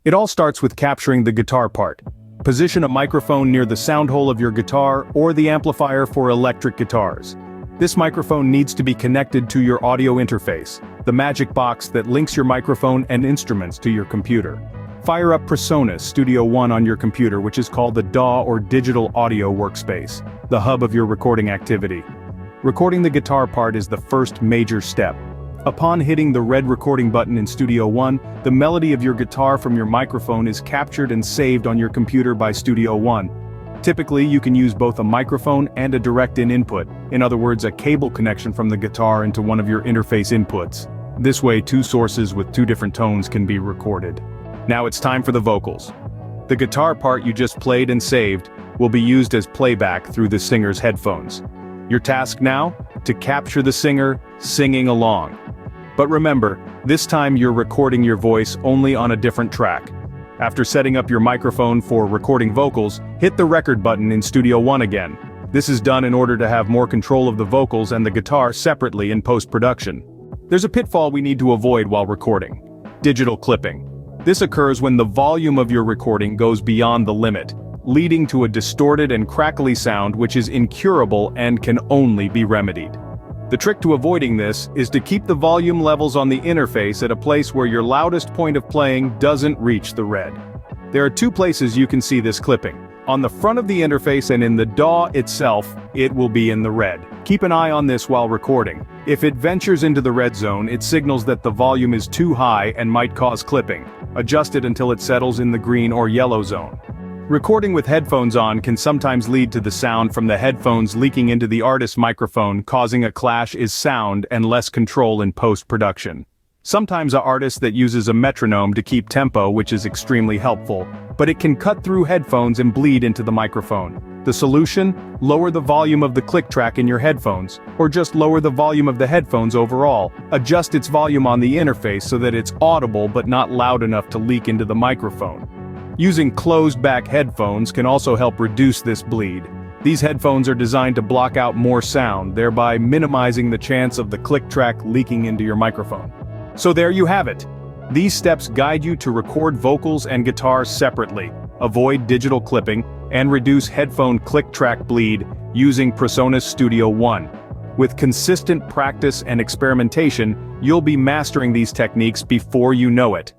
It all starts with capturing the guitar part. Position a microphone near the sound hole of your guitar or the amplifier for electric guitars. This microphone needs to be connected to your audio interface, the magic box that links your microphone and instruments to your computer. Fire up PreSonus Studio One on your computer, which is called the DAW or Digital Audio Workspace, the hub of your recording activity. Recording the guitar part is the first major step. Upon hitting the red recording button in Studio One, the melody of your guitar from your microphone is captured and saved on your computer by Studio One. Typically, you can use both a microphone and a direct-in input, in other words, a cable connection from the guitar into one of your interface inputs. This way, two sources with two different tones can be recorded. Now it's time for the vocals. The guitar part you just played and saved will be used as playback through the singer's headphones. Your task now? To capture the singer singing along. But remember, this time you're recording your voice only on a different track. After setting up your microphone for recording vocals, hit the record button in Studio One again. This is done in order to have more control of the vocals and the guitar separately in post-production. There's a pitfall we need to avoid while recording: digital clipping. This occurs when the volume of your recording goes beyond the limit, leading to a distorted and crackly sound which is incurable and can only be remedied. The trick to avoiding this is to keep the volume levels on the interface at a place where your loudest point of playing doesn't reach the red. There are two places you can see this clipping. On the front of the interface and in the DAW itself, it will be in the red. Keep an eye on this while recording. If it ventures into the red zone, it signals that the volume is too high and might cause clipping. Adjust it until it settles in the green or yellow zone. Recording with headphones on can sometimes lead to the sound from the headphones leaking into the artist's microphone, causing a clash in sound and less control in post-production. Sometimes an artist that uses a metronome to keep tempo, which is extremely helpful, but it can cut through headphones and bleed into the microphone. The solution? Lower the volume of the click track in your headphones, or just lower the volume of the headphones overall. Adjust its volume on the interface so that it's audible but not loud enough to leak into the microphone. Using closed-back headphones can also help reduce this bleed. These headphones are designed to block out more sound, thereby minimizing the chance of the click track leaking into your microphone. So there you have it. These steps guide you to record vocals and guitars separately, avoid digital clipping, and reduce headphone click track bleed using PreSonus Studio One. With consistent practice and experimentation, you'll be mastering these techniques before you know it.